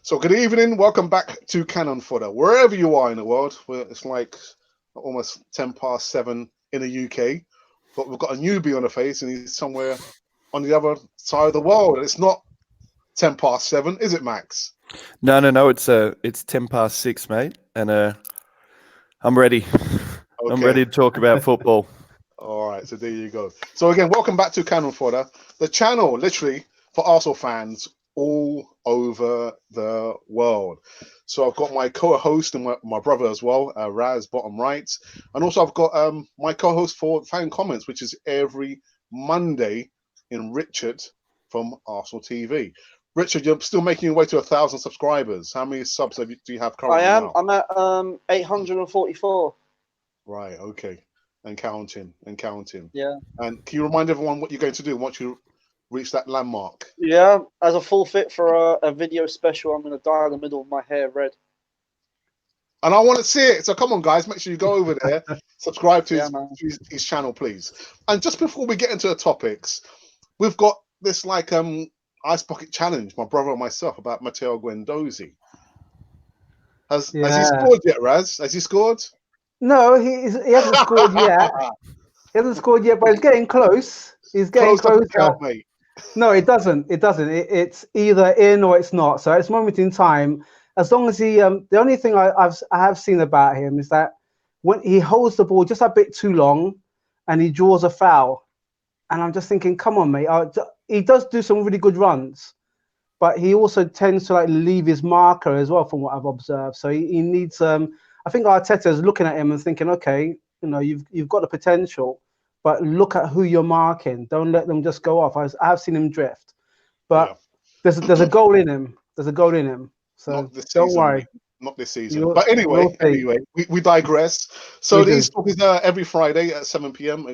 So good evening, welcome back to Cannon Fodder. Wherever you are in the world, it's like almost 7:10 in the UK, but we've got a newbie on the face and he's somewhere on the other side of the world. And it's not 7:10, is it, Max? No. It's 6:10, mate, and I'm ready. Okay. I'm ready to talk about football. All right, so there you go. So again, welcome back to Cannon Fodder, the channel literally for Arsenal fans all over the world. So I've got my co-host and my brother as well, Raz, bottom right, and also I've got my co-host for Fan Comments, which is every Monday in Richard from Arsenal TV. Richard, you're still making your way to 1,000 subscribers. How many subs do you have currently now? I'm at 844. Right, okay. And counting. Yeah. And can you remind everyone what you're going to do once you reach that landmark? Yeah, as a full fit for a video special, I'm going to dye the middle of my hair red. And I want to see it. So come on, guys, make sure you go over there, subscribe to his channel, please. And just before we get into the topics, we've got this like ice bucket challenge, my brother and myself, about Matteo Guendouzi. Has he scored yet, Raz? Has he scored? No, he hasn't scored yet. He hasn't scored yet, but he's getting close. He's getting closer. Count, mate. No, it doesn't. It's either in or it's not. So at this moment in time, as long as he, the only thing I have seen about him is that when he holds the ball just a bit too long, and he draws a foul, and I'm just thinking, come on, mate. He does do some really good runs, but he also tends to like leave his marker as well, from what I've observed. So he needs. I think Arteta is looking at him and thinking, okay, you've got the potential, but look at who you're marking. Don't let them just go off. I have seen him drift, but there's a goal in him. There's a goal in him. So don't worry. Not this season. But anyway, we digress. So these talk is every Friday at 7 p.m.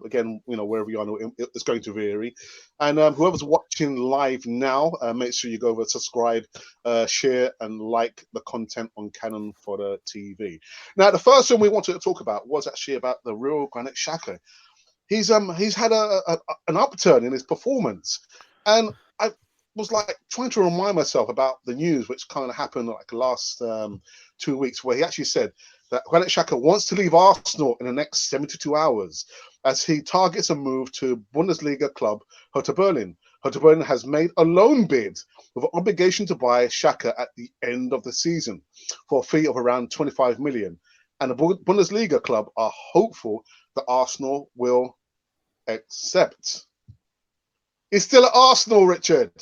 Again, wherever you are, it's going to vary. And whoever's watching live now, make sure you go over, subscribe, share, and like the content on Cannon Fodder TV. Now, the first one we wanted to talk about was actually about the real Granit Xhaka. He's had an upturn in his performance, and I was like trying to remind myself about the news which kind of happened like last 2 weeks, where he actually said that Granit Xhaka wants to leave Arsenal in the next 72 hours as he targets a move to Bundesliga club Hertha Berlin. Hertha Berlin has made a loan bid with an obligation to buy Xhaka at the end of the season for a fee of around 25 million. And the Bundesliga club are hopeful that Arsenal will accept. He's still at Arsenal, Richard.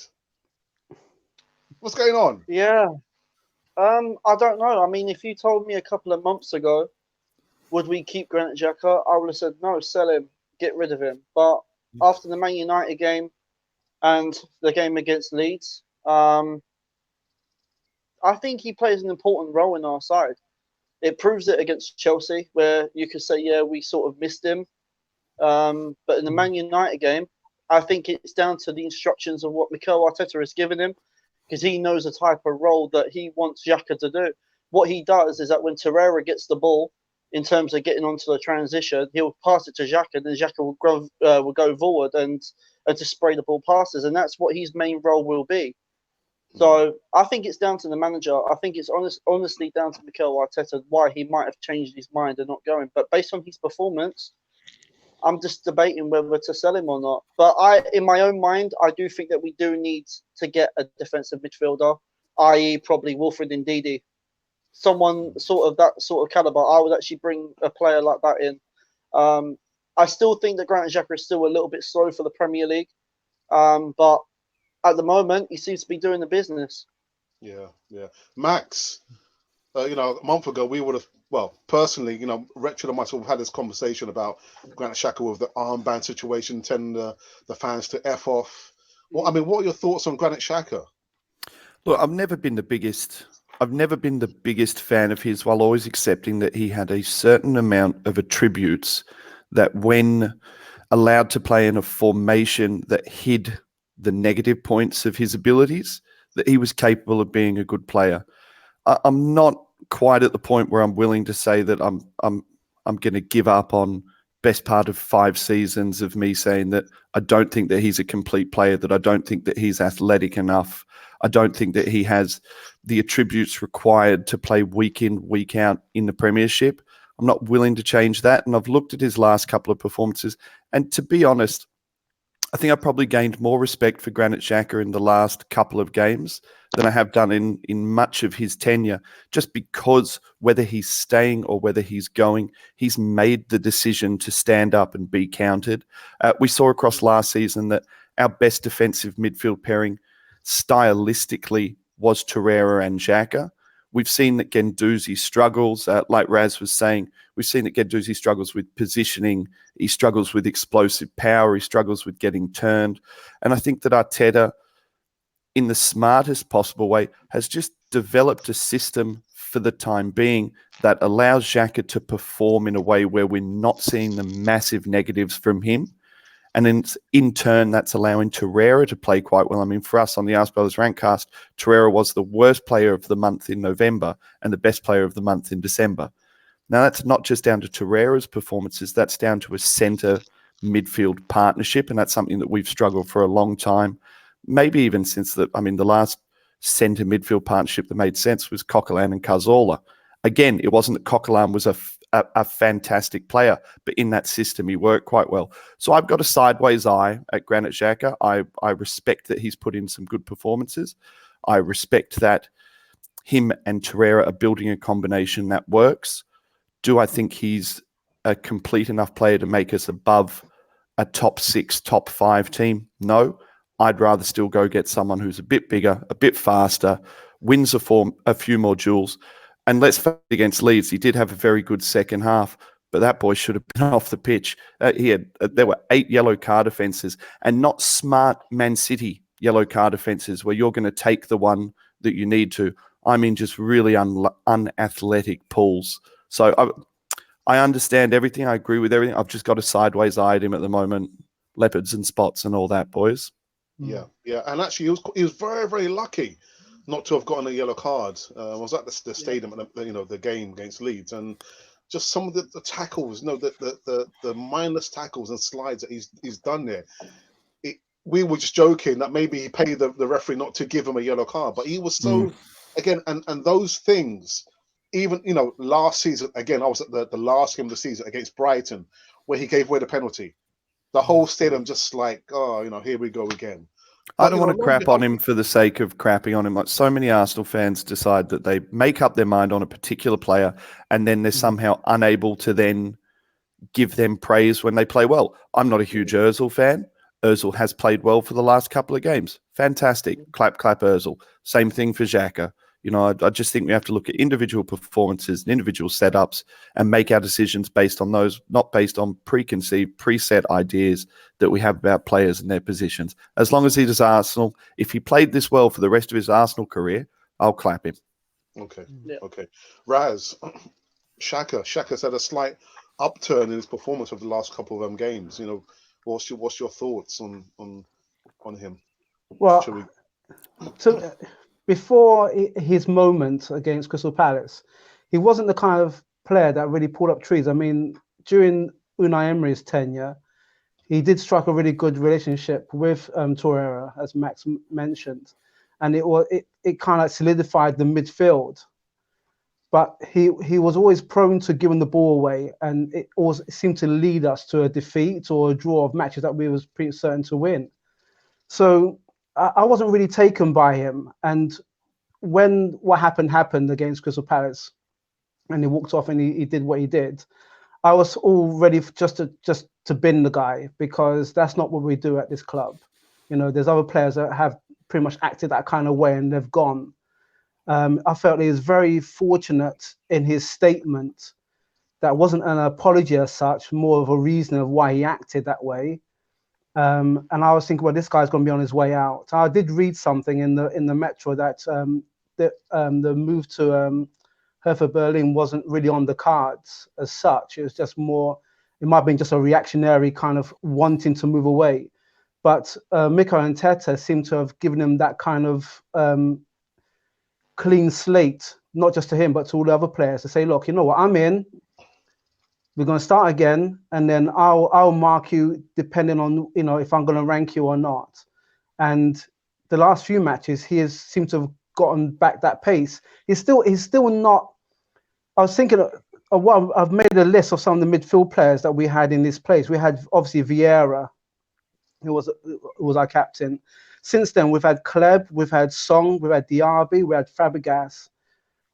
What's going on? Yeah. I don't know. I mean, if you told me a couple of months ago, would we keep Granit Xhaka, I would have said, no, sell him, get rid of him. But after the Man United game and the game against Leeds, I think he plays an important role in our side. It proves it against Chelsea, where you could say, yeah, we sort of missed him. But in the Man United game, I think it's down to the instructions of what Mikel Arteta has given him, because he knows the type of role that he wants Xhaka to do. What he does is that when Torreira gets the ball, in terms of getting onto the transition, he'll pass it to Xhaka, and then Xhaka will go forward and to spray the ball passes, and that's what his main role will be. So I think it's down to the manager. I think it's honestly down to Mikel Arteta why he might have changed his mind and not going. But based on his performance, I'm just debating whether to sell him or not. But in my own mind, I do think that we do need to get a defensive midfielder, i.e. probably Wilfred Ndidi. Someone that sort of caliber. I would actually bring a player like that in. I still think that Granit Xhaka is still a little bit slow for the Premier League. But at the moment, he seems to be doing the business. Yeah. Max, a month ago, we would have, personally, Richard and myself have had this conversation about Granit Xhaka with the armband situation, telling the fans to F off. Well, I mean, what are your thoughts on Granit Xhaka? Look, I've never been the biggest fan of his, while always accepting that he had a certain amount of attributes that, when allowed to play in a formation that hid the negative points of his abilities, that he was capable of being a good player. I'm not quite at the point where I'm willing to say that I'm going to give up on best part of 5 seasons of me saying that I don't think that he's a complete player, that I don't think that he's athletic enough. I don't think that he has the attributes required to play week in, week out in the Premiership. I'm not willing to change that. And I've looked at his last couple of performances. And to be honest, I think I probably gained more respect for Granit Xhaka in the last couple of games than I have done in much of his tenure, just because whether he's staying or whether he's going, he's made the decision to stand up and be counted. We saw across last season that our best defensive midfield pairing stylistically was Torreira and Xhaka. We've seen that Guendouzi struggles, like Raz was saying, we've seen that Guendouzi struggles with positioning, he struggles with explosive power, he struggles with getting turned. And I think that Arteta, in the smartest possible way, has just developed a system for the time being that allows Xhaka to perform in a way where we're not seeing the massive negatives from him. And then in turn, that's allowing Torreira to play quite well. I mean, for us on the ArseBros Rankcast, Torreira was the worst player of the month in November and the best player of the month in December. Now, that's not just down to Torreira's performances. That's down to a centre midfield partnership. And that's something that we've struggled for a long time. Maybe even since the last centre midfield partnership that made sense was Coquelin and Cazorla. Again, it wasn't that Coquelin was a fantastic player, but in that system, he worked quite well. So I've got a sideways eye at Granit Xhaka. I respect that he's put in some good performances. I respect that him and Torreira are building a combination that works. Do I think he's a complete enough player to make us above a top 6, top 5 team? No. I'd rather still go get someone who's a bit bigger, a bit faster, wins a few more duels. And let's face it, against Leeds, he did have a very good second half, but that boy should have been off the pitch. There were 8 yellow card offences, and not smart Man City yellow card offences where you're going to take the one that you need to. I mean, just really unathletic pulls. So I understand everything. I agree with everything. I've just got a sideways eye at him at the moment. Leopards and spots and all that, boys. Yeah. And actually, he was very, very lucky not to have gotten a yellow card. I was at the stadium at the game against Leeds, and just some of the tackles, the mindless tackles and slides that he's done there. We were just joking that maybe he paid the referee not to give him a yellow card, but he was so again, and those things. Even last season, again, I was at the last game of the season against Brighton, where he gave away the penalty. The whole stadium just like, here we go again. I don't want to crap on him for the sake of crapping on him. Like so many Arsenal fans decide that they make up their mind on a particular player and then they're somehow unable to then give them praise when they play well. I'm not a huge Ozil fan. Ozil has played well for the last couple of games. Fantastic. Clap, clap, Ozil. Same thing for Xhaka. I just think we have to look at individual performances and individual setups and make our decisions based on those, not based on preconceived, preset ideas that we have about players and their positions. As long as he does Arsenal, if he played this well for the rest of his Arsenal career, I'll clap him. Okay. Yeah. Okay. Raz, Xhaka's had a slight upturn in his performance of the last couple of games. What's your thoughts on him? Well, before his moment against Crystal Palace, he wasn't the kind of player that really pulled up trees. I mean, during Unai Emery's tenure, he did strike a really good relationship with Torreira, as Max mentioned, and it kind of solidified the midfield. But he was always prone to giving the ball away, and it always seemed to lead us to a defeat or a draw of matches that we was pretty certain to win. So I wasn't really taken by him. And when what happened against Crystal Palace, and he walked off and he did what he did, I was all ready just to bin the guy, because that's not what we do at this club. There's other players that have pretty much acted that kind of way and they've gone. I felt he was very fortunate in his statement. That wasn't an apology as such, more of a reason of why he acted that way. And I was thinking, well, this guy's going to be on his way out. I did read something in the Metro that the move to Hertha Berlin wasn't really on the cards as such. It was just more, it might have been just a reactionary kind of wanting to move away. But Mikel and Arteta seem to have given him that kind of clean slate, not just to him, but to all the other players, to say, look, you know what, I'm in. We're going to start again, and then I'll mark you depending on, if I'm going to rank you or not. And the last few matches, he has seemed to have gotten back that pace. He's still not. I was thinking I've made a list of some of the midfield players that we had in this place. We had obviously Vieira, who was our captain. Since then, we've had Kleb, we've had Song, we've had Diaby, we had Fabregas,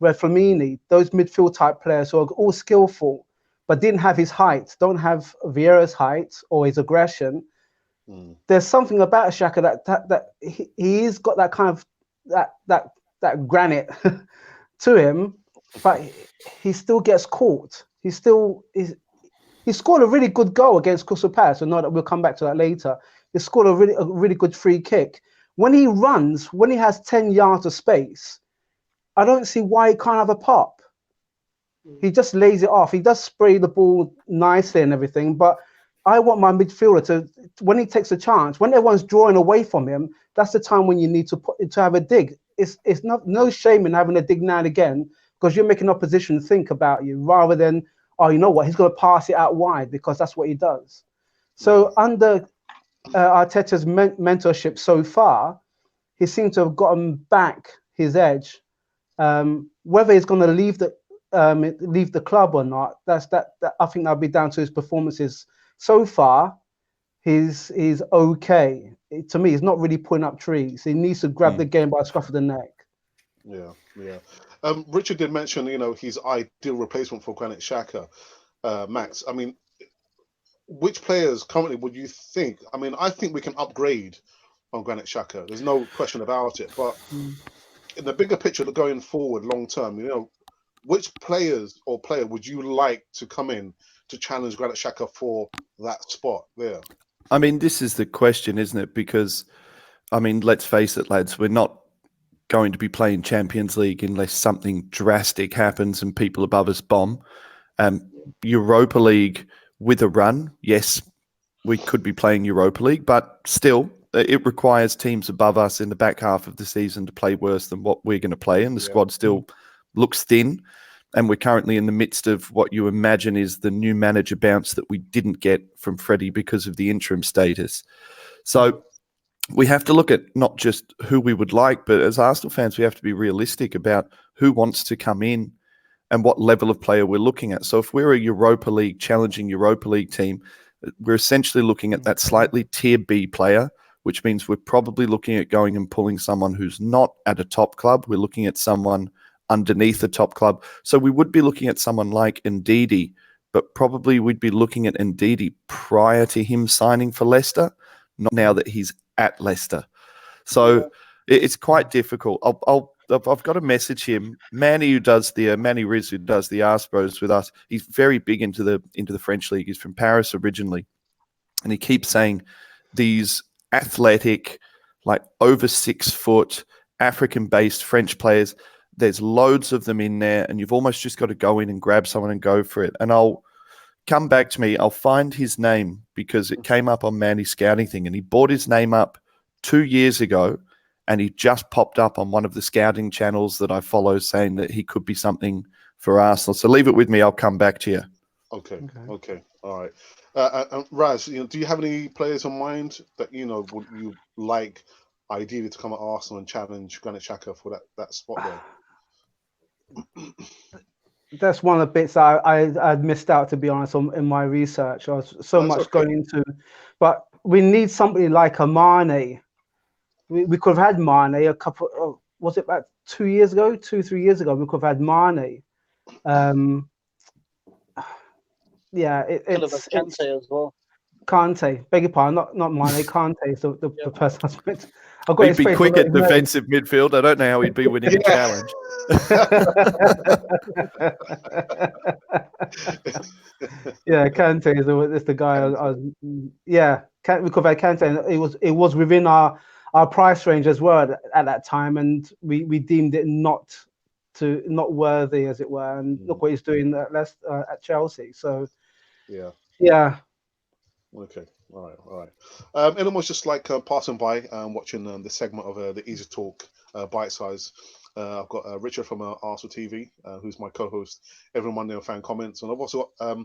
we had Flamini. Those midfield type players who are all skillful, but didn't have his height, don't have Vieira's height or his aggression. There's something about Xhaka that he's got that kind of that granite to him, but he still gets caught. He scored a really good goal against Crystal Palace. I know that we'll come back to that later. He scored a really good free kick. When he runs, when he has 10 yards of space, I don't see why he can't have a pop. He just lays it off. He does spray the ball nicely and everything, but I want my midfielder to, when he takes a chance, when everyone's drawing away from him, that's the time when you need to have a dig. It's no shame in having a dig now and again, because you're making opposition think about you rather than, oh, you know what, he's going to pass it out wide, because that's what he does. So under Arteta's mentorship so far, he seems to have gotten back his edge. Whether he's going to leave the club or not, I think that'll be down to his performances. So far, he's okay. To me, he's not really putting up trees. He needs to grab the game by the scruff of the neck. Yeah. Richard did mention, his ideal replacement for Granit Xhaka, Max. I mean, which players currently would you think? I mean, I think we can upgrade on Granit Xhaka. There's no question about it. But in the bigger picture, going forward, long term, which players or player would you like to come in to challenge Granit Xhaka for that spot there? I mean, this is the question, isn't it? Because, I mean, let's face it, lads, we're not going to be playing Champions League unless something drastic happens and people above us bomb. Europa League with a run, yes, we could be playing Europa League, but still, it requires teams above us in the back half of the season to play worse than what we're going to play, and the squad still looks thin. And we're currently in the midst of what you imagine is the new manager bounce that we didn't get from Freddie because of the interim status. So we have to look at not just who we would like, but as Arsenal fans, we have to be realistic about who wants to come in and what level of player we're looking at. So if we're a challenging Europa League team, we're essentially looking at that slightly tier B player, which means we're probably looking at going and pulling someone who's not at a top club. We're looking at someone underneath the top club. So we would be looking at someone like Ndidi, but probably we'd be looking at Ndidi prior to him signing for Leicester, not now that he's at Leicester. So it's quite difficult. I've got to message him. Manny Riz, who does the ArseBros with us, he's very big into the French league. He's from Paris originally. And he keeps saying these athletic, like over 6 foot, African-based French players, there's loads of them in there, and you've almost just got to go in and grab someone and go for it. And I'll come back to me. I'll find his name because it came up on Manny's scouting thing, and he brought his name up 2 years ago, and he just popped up on one of the scouting channels that I follow saying that he could be something for Arsenal. So leave it with me. I'll come back to you. Okay. All right. Raz, do you have any players in mind that, would you like ideally to come at Arsenal and challenge Granit Xhaka for that spot there? That's one of the bits I'd missed out, to be honest, in my research. I was going into, but we need somebody like a Mane. We could have had Mane a couple of, was it about 3 years ago? We could have had Mane. It's Kante as well. Kante, beg your pardon, not Mane. Kante is the person I meant. He'd be quick at defensive midfield. I don't know how he'd be winning a challenge. Kante is the guy. We could have had Kante, and it was within our price range as well at that time, and we deemed it not worthy, as it were. And look what he's doing at Chelsea. So yeah. Okay. All right. And almost just like passing by and watching the segment of the EASYTALK Bitesize. I've got Richard from Arsenal TV, who's my co-host every Monday on Fan Comments, and I've also got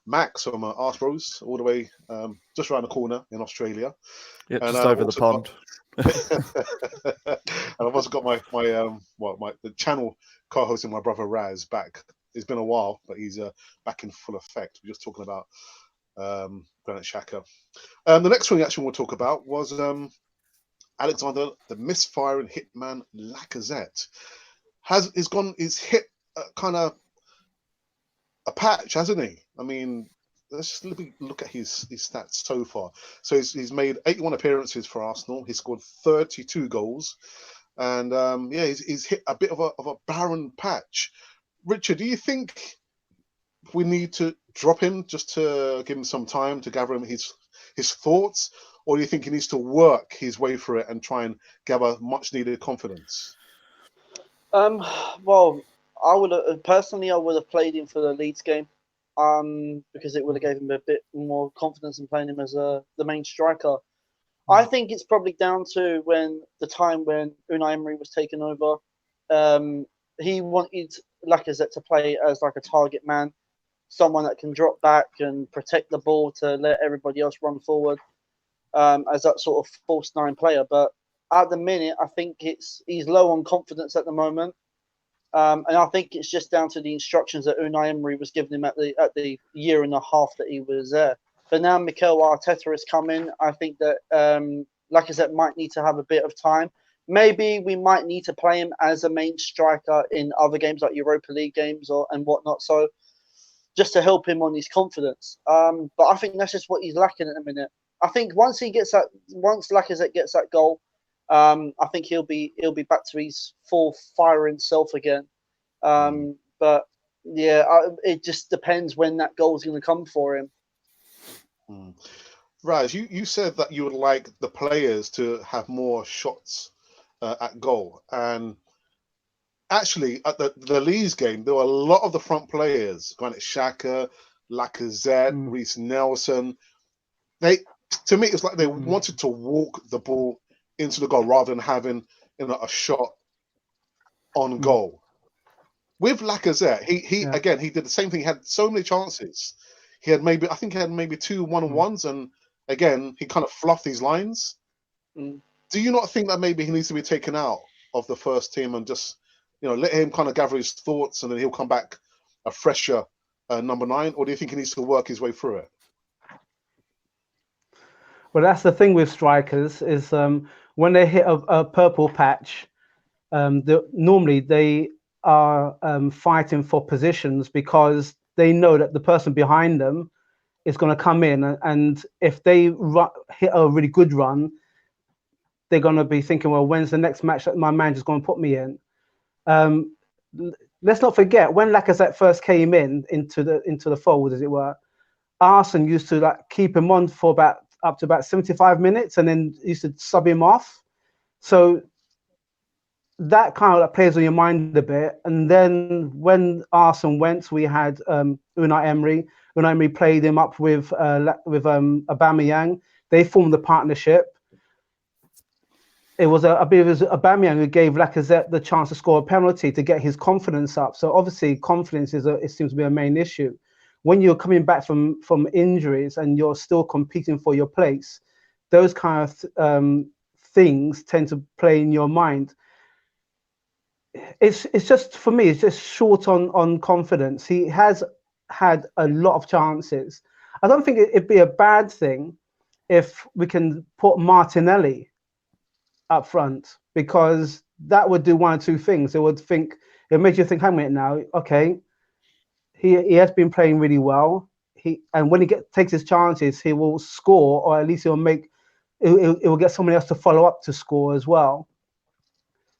Max from ArseBros, all the way just around the corner in Australia. Yeah, just over the pond. And I've also got my the channel co-hosting, my brother Raz, back. It's been a while, but he's back in full effect. We're just talking about Granit Xhaka. The next thing we actually want to talk about was Alexander, the misfiring hitman Lacazette. He's hit kind of a patch, hasn't he? I mean, let's just look at his stats so far. So he's made 81 appearances for Arsenal. He's scored 32 goals, and he's hit a bit of a barren patch. Richard, do you think we need to drop him just to give him some time to gather him his thoughts, or do you think he needs to work his way through it and try and gather much needed confidence? Well, I would personally, I would have played him for the Leeds game, because it would have gave him a bit more confidence in playing him as the main striker. I think it's probably down to the time when Unai Emery was taken over. He wanted Lacazette to play as like a target man, someone that can drop back and protect the ball to let everybody else run forward, as that sort of false nine player. But at the minute, I think he's low on confidence at the moment. And I think it's just down to the instructions that Unai Emery was giving him at the year and a half that he was there. But now Mikel Arteta has come in. I think that Lacazette might need to have a bit of time. Maybe we might need to play him as a main striker in other games like Europa League games and whatnot. So just to help him on his confidence. But I think that's just what he's lacking at the minute. I think once Lacazette gets that goal, I think he'll be back to his full firing self again. But yeah, it just depends when that goal is going to come for him. Raz, you said that you would like the players to have more shots at goal, and actually at the Leeds game, there were a lot of the front players, Granit Xhaka, Lacazette, Reece Nelson. To me, it's like they wanted to walk the ball into the goal rather than having a shot on goal. With Lacazette, he again, he did the same thing. He had so many chances. He had maybe 2 1-on-1s, and again, he kind of fluffed these lines. Do you not think that maybe he needs to be taken out of the first team and just let him kind of gather his thoughts, and then he'll come back a fresher number 9? Or do you think he needs to work his way through it? Well, that's the thing with strikers is when they hit a purple patch, normally they are fighting for positions because they know that the person behind them is going to come in, and if they hit a really good run, they're going to be thinking, well, when's the next match that my manager's going to put me in? Let's not forget when Lacazette first came into the fold, as it were. Arsenal used to keep him on for up to about 75 minutes, and then used to sub him off. So that kind of plays on your mind a bit. And then when Arsenal went, we had Unai Emery. Unai Emery played him up with Aubameyang. They formed a partnership. It was Aubameyang who gave Lacazette the chance to score a penalty to get his confidence up. So obviously, confidence it seems to be a main issue. When you're coming back from injuries and you're still competing for your place, those kind of things tend to play in your mind. It's just, for me, it's just short on confidence. He has had a lot of chances. I don't think it'd be a bad thing if we can put Martinelli up front, because that would do one or two things. It made you think, hang on a minute now, okay, he has been playing really well. And when he takes his chances, he will score, or at least it will get someone else to follow up to score as well.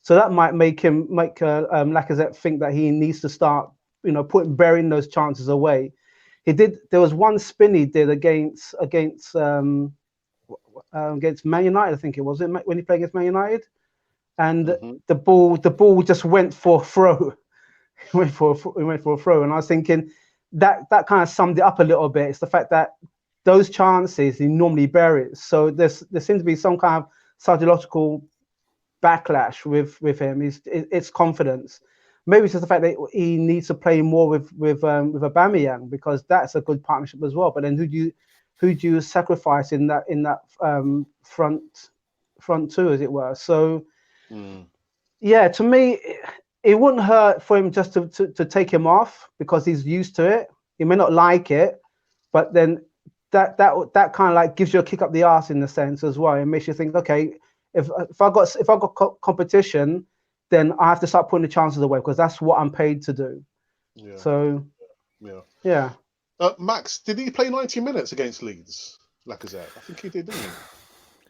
So that might make Lacazette think that he needs to start, burying those chances away. There was one spin he did against Man United, I think it was, when he played against Man United, and the ball just went for a throw. He went for a throw, and I was thinking that kind of summed it up a little bit. It's the fact that those chances he normally buries. So there seems to be some kind of psychological backlash with him. It's confidence. Maybe it's just the fact that he needs to play more with Aubameyang, because that's a good partnership as well. But then who do you sacrifice in that front front two, as it were. So, yeah, to me, it wouldn't hurt for him just to take him off because he's used to it. He may not like it, but then that kind of like gives you a kick up the arse in the sense as well. It makes you think, okay, if I got competition, then I have to start putting the chances away because that's what I'm paid to do. Yeah. So, yeah. Max, did he play 90 minutes against Leeds? Lacazette, I think he did, didn't he?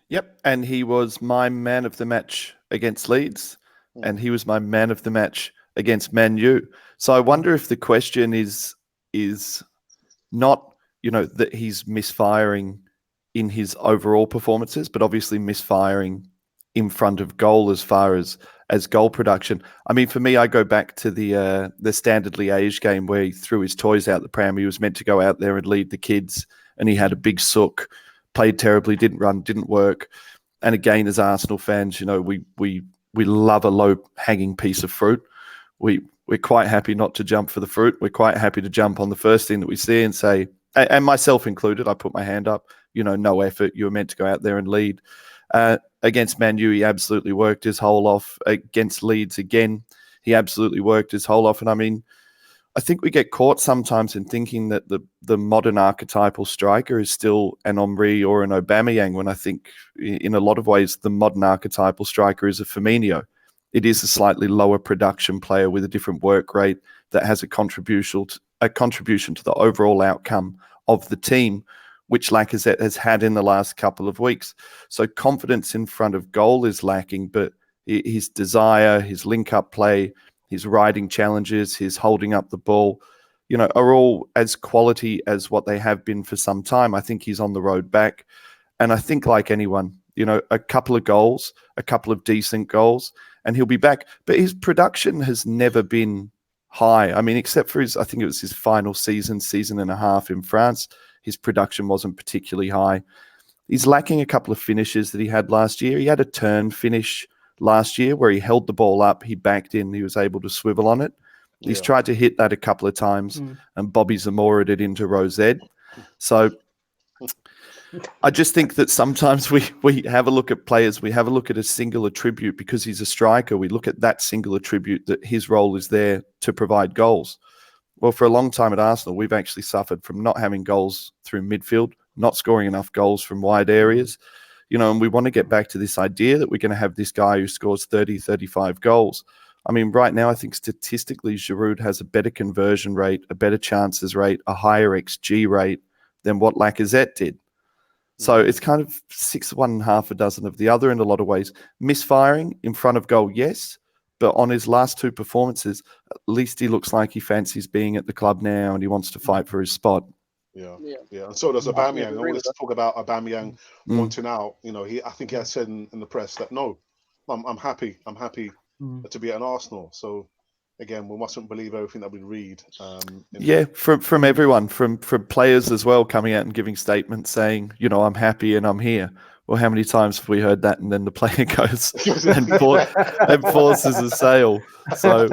Yep, and he was my man of the match against Leeds, and he was my man of the match against Man U. So I wonder if the question is not, that he's misfiring in his overall performances, but obviously misfiring in front of goal as far as goal production. I mean, for me, I go back to the Standard Liège game where he threw his toys out the pram. He was meant to go out there and lead the kids, and he had a big sook, played terribly, didn't run, didn't work. And again, as Arsenal fans, we love a low-hanging piece of fruit. We're quite happy not to jump for the fruit. We're quite happy to jump on the first thing that we see and say, and myself included, I put my hand up, no effort. You were meant to go out there and lead. Against Man U, he absolutely worked his hole off. Against Leeds, again, he absolutely worked his hole off. And I mean, I think we get caught sometimes in thinking that the modern archetypal striker is still an Henry or an Aubameyang, when I think in a lot of ways the modern archetypal striker is a Firmino. It is a slightly lower production player with a different work rate that has a contribution to the overall outcome of the team, which Lacazette has had in the last couple of weeks. So confidence in front of goal is lacking, but his desire, his link-up play, his riding challenges, his holding up the ball, are all as quality as what they have been for some time. I think he's on the road back. And I think like anyone, a couple of goals, a couple of decent goals, and he'll be back. But his production has never been high. I mean, except for I think it was his final season and a half in France, his production wasn't particularly high. He's lacking a couple of finishes that he had last year. He had a turn finish last year where he held the ball up, he backed in, he was able to swivel on it. He's tried to hit that a couple of times, and Bobby Zamora'd it into Rosette. So I just think that sometimes we have a look at players, we have a look at a single attribute because he's a striker. We look at that single attribute that his role is there to provide goals. Well, for a long time at Arsenal, we've actually suffered from not having goals through midfield, not scoring enough goals from wide areas. And we want to get back to this idea that we're going to have this guy who scores 30, 35 goals. I mean, right now, I think statistically, Giroud has a better conversion rate, a better chances rate, a higher XG rate than what Lacazette did. So it's kind of 6, 1 half a dozen of the other in a lot of ways. Misfiring in front of goal, yes. But on his last two performances, at least he looks like he fancies being at the club now and he wants to fight for his spot. Yeah. And so does Aubameyang. I want to talk about Aubameyang wanting out. I think he has said in the press that no, I'm happy. I'm happy to be at an Arsenal. So again, we mustn't believe everything that we read. From everyone, from players as well, coming out and giving statements saying, I'm happy and I'm here. Well, how many times have we heard that? And then the player goes and forces a sale. So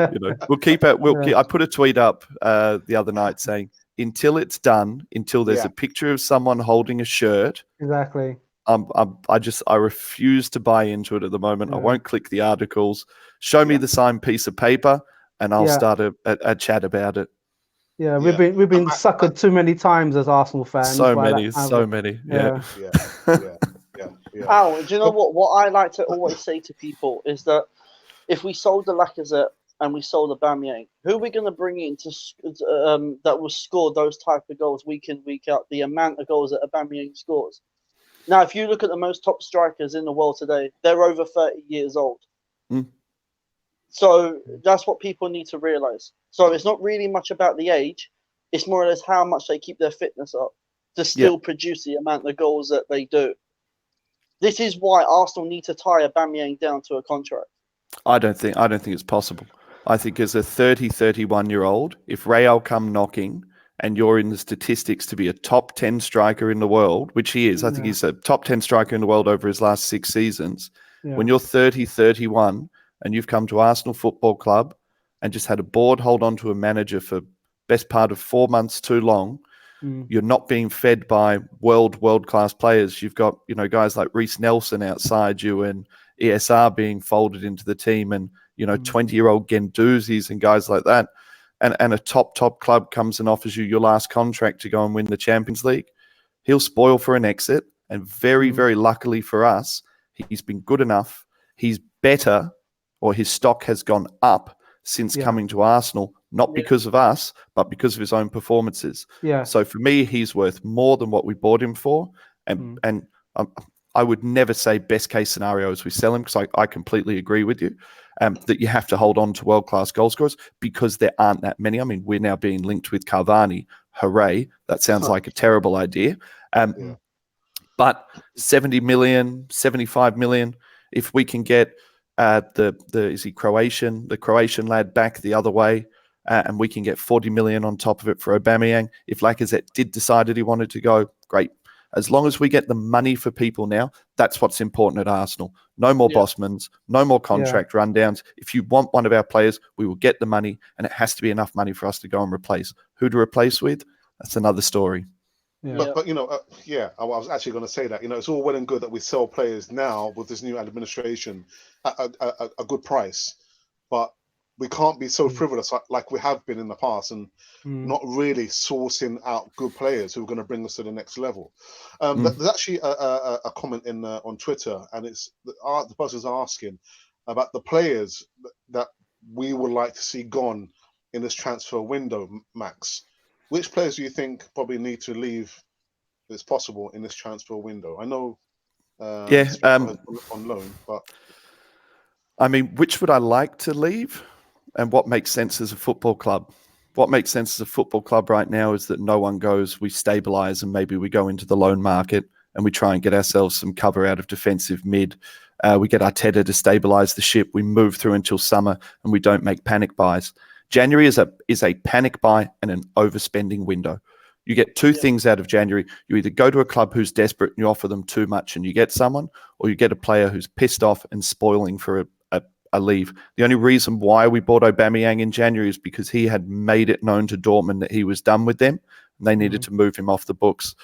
we'll keep it. I put a tweet up the other night saying, until it's done, until there's a picture of someone holding a shirt. Exactly. I refuse to buy into it at the moment. I won't click the articles. Show me the signed piece of paper, and I'll start a chat about it. Yeah, we've been suckered too many times as Arsenal fans. So many. Yeah. Al, do you know what I like to always say to people is that if we sold the Lacazette and we sold Aubameyang, who are we going to bring in that will score those type of goals week in, week out, the amount of goals that Aubameyang scores? Now, if you look at the most top strikers in the world today, they're over 30 years old. So that's what people need to realise. So it's not really much about the age. It's more or less how much they keep their fitness up to still produce the amount of goals that they do. This is why Arsenal need to tie Aubameyang down to a contract. I don't think it's possible. I think as a 30, 31-year-old, if Real come knocking and you're in the statistics to be a top 10 striker in the world, which he is, I think he's a top 10 striker in the world over his last 6 seasons. When you're 30, 31 and you've come to Arsenal Football Club and just had a board hold on to a manager for best part of 4 months too long, You're not being fed by world-class players. You've got, guys like Reece Nelson outside you and ESR being folded into the team and, 20-year-old Genduzis and guys like that. And a top club comes and offers you your last contract to go and win the Champions League. He'll spoil for an exit. And very, very luckily for us, he's been good enough. He's better, or his stock has gone up since coming to Arsenal, not because of us, but because of his own performances. Yeah. So for me, he's worth more than what we bought him for. And I would never say best case scenario is we sell him, because I completely agree with you that you have to hold on to world-class goal scorers because there aren't that many. I mean, we're now being linked with Cavani. Hooray. That sounds like a terrible idea. But 70 million, 75 million, if we can get the Croatian lad back the other way, and we can get 40 million on top of it for Aubameyang. If Lacazette did decide that he wanted to go, great. As long as we get the money for people now, that's what's important at Arsenal. No more Bosmans, no more contract rundowns. If you want one of our players, we will get the money, and it has to be enough money for us to go and replace. Who to replace with? That's another story. Yeah. But I was actually going to say that, it's all well and good that we sell players now with this new administration at a good price, but we can't be so frivolous like we have been in the past and not really sourcing out good players who are going to bring us to the next level. There's actually a comment on Twitter, and it's the person's asking about the players that we would like to see gone in this transfer window, Max. Which players do you think probably need to leave, if it's possible, in this transfer window? I know on loan, but I mean, which would I like to leave, and what makes sense as a football club? What makes sense as a football club right now is that no one goes, we stabilise, and maybe we go into the loan market and we try and get ourselves some cover out of defensive mid. We get Arteta to stabilise the ship. We move through until summer, and we don't make panic buys. January is a panic buy and an overspending window. You get two things out of January. You either go to a club who's desperate and you offer them too much and you get someone, or you get a player who's pissed off and spoiling for a leave. The only reason why we bought Aubameyang in January is because he had made it known to Dortmund that he was done with them and they needed to move him off the books.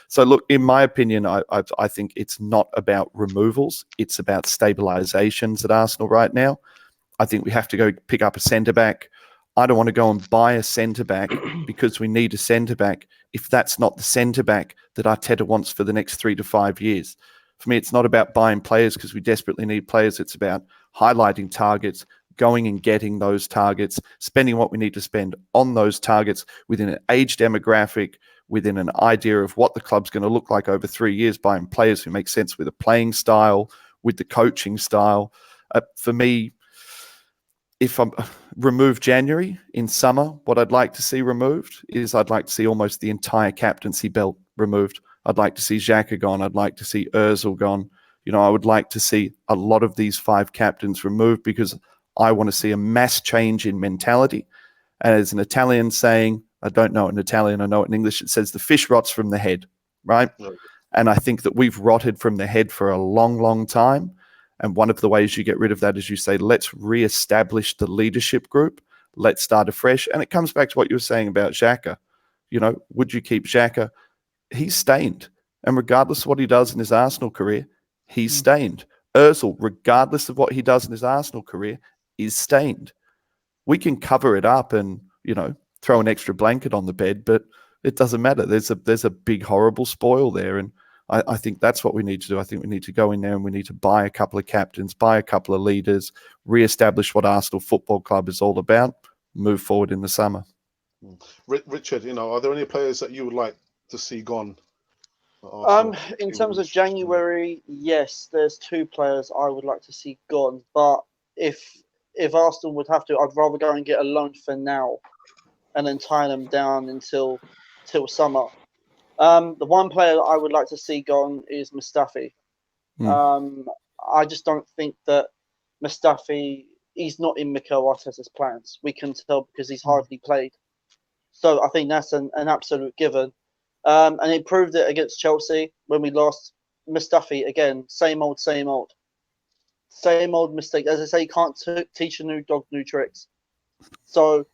So look, in my opinion, I think it's not about removals. It's about stabilisations at Arsenal right now. I think we have to go pick up a centre-back. I don't want to go and buy a centre-back because we need a centre-back if that's not the centre-back that Arteta wants for the next 3 to 5 years. For me, it's not about buying players because we desperately need players. It's about highlighting targets, going and getting those targets, spending what we need to spend on those targets within an age demographic, within an idea of what the club's going to look like over 3 years, buying players who make sense with the playing style, with the coaching style. For me, if I remove January in summer, what I'd like to see removed is I'd like to see almost the entire captaincy belt removed. I'd like to see Xhaka gone. I'd like to see Ozil gone. I would like to see a lot of these 5 captains removed because I want to see a mass change in mentality. And as an Italian saying, I don't know it in Italian, I know it in English, it says the fish rots from the head, right? Okay. And I think that we've rotted from the head for a long, long time. And one of the ways you get rid of that is you say, let's reestablish the leadership group. Let's start afresh. And it comes back to what you were saying about Xhaka. Would you keep Xhaka? He's stained. And regardless of what he does in his Arsenal career, he's stained. Ozil, regardless of what he does in his Arsenal career, is stained. We can cover it up and, throw an extra blanket on the bed, but it doesn't matter. There's a big, horrible spoil there. And I think that's what we need to do. I think we need to go in there and we need to buy a couple of captains, buy a couple of leaders, reestablish what Arsenal Football Club is all about, move forward in the summer. Richard, are there any players that you would like to see gone? In terms of January, yes, there's 2 players I would like to see gone. But if Arsenal would have to, I'd rather go and get a loan for now and then tie them down until summer. The one player that I would like to see gone is Mustafi. I just don't think that Mustafi, he's not in Mikel Arteta's plans. We can tell because he's hardly played. So I think that's an absolute given. And it proved it against Chelsea when we lost. Mustafi, again, same old mistake. As I say, you can't teach a new dog new tricks. So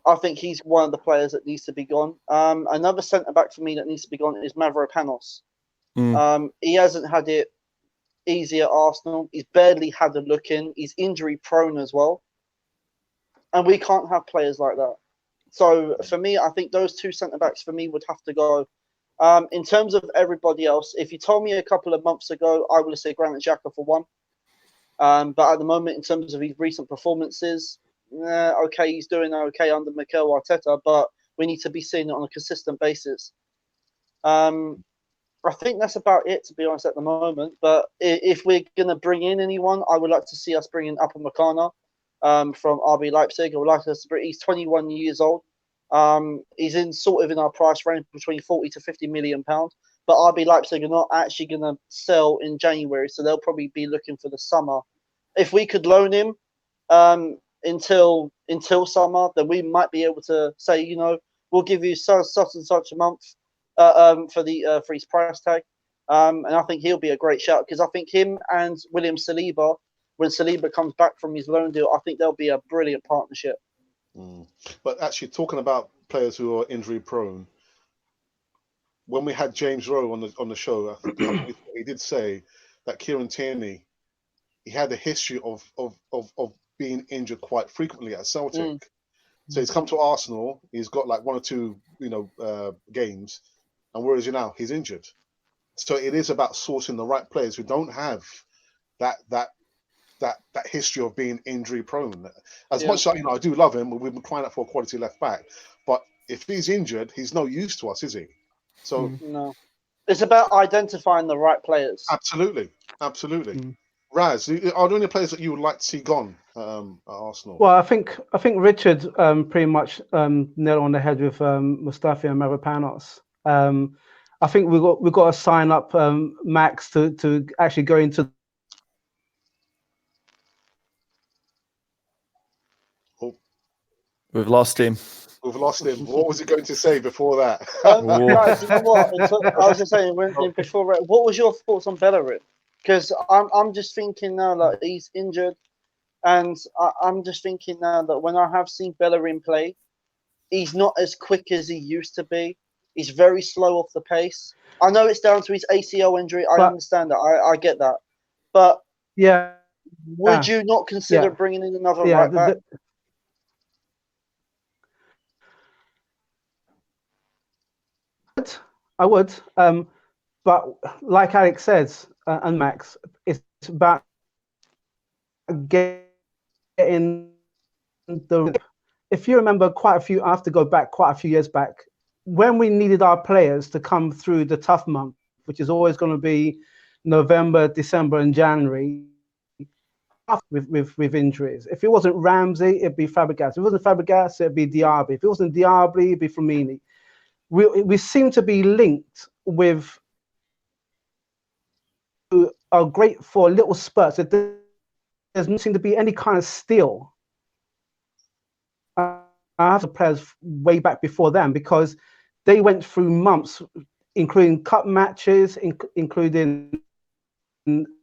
I think he's one of the players that needs to be gone. Another centre back for me that needs to be gone is Mavropanos. He hasn't had it easy at Arsenal. He's barely had a look in. He's injury prone as well, and we can't have players like that. So for me, I think those two centre backs for me would have to go. In terms of everybody else, if you told me a couple of months ago, I would have said Granit Xhaka for one. But at the moment, in terms of his recent performances, okay, he's doing okay under Mikel Arteta, but we need to be seeing it on a consistent basis. I think that's about it, to be honest, at the moment. But if we're going to bring in anyone, I would like to see us bring in Upamecano from RB Leipzig. I would like us to bring. He's 21 years old. He's in sort of in our price range between 40 to 50 million pounds. But RB Leipzig are not actually going to sell in January, so they'll probably be looking for the summer. If we could loan him until summer, then we might be able to say, you know, we'll give you such and such a month for his price tag. And I think he'll be a great shout because I think him and William Saliba, when Saliba comes back from his loan deal, I think they'll be a brilliant partnership. But actually, talking about players who are injury prone, when we had James Rowe on the show, he did say that Kieran Tierney, he had a history of being injured quite frequently at Celtic. So he's come to Arsenal. He's got like one or two, games, and where is he now? He's injured. So it is about sourcing the right players who don't have that history of being injury prone. As much as I do love him, we've been crying out for a quality left back, but if he's injured, he's no use to us, is he? So no, it's about identifying the right players. Absolutely. Raz, are there any players that you would like to see gone at Arsenal? Well, I think Richard pretty much nailed on the head with Mustafi and Mavropanos. I think we got to sign up Max to actually go into. We've lost him. What was he going to say before that? Guys, you know what? I was just saying before. What was your thoughts on Bellerin? Because I'm just thinking now that he's injured, and I'm just thinking now that when I have seen Bellerin play, he's not as quick as he used to be. He's very slow off the pace. I know it's down to his ACL injury. I understand that. I get that. But would you not consider bringing in another right back? I would. But like Alex says, and Max, it's about getting the. If you remember, I have to go back quite a few years back, when we needed our players to come through the tough month, which is always going to be November, December, and January, with injuries. If it wasn't Ramsey, it'd be Fabregas. If it wasn't Fabregas, it'd be Diaby. If it wasn't Diaby, it'd be Firmini. We seem to be linked with are great for little spurts. There doesn't seem to be any kind of steal. I have the players way back before them because they went through months, including cup matches, including national,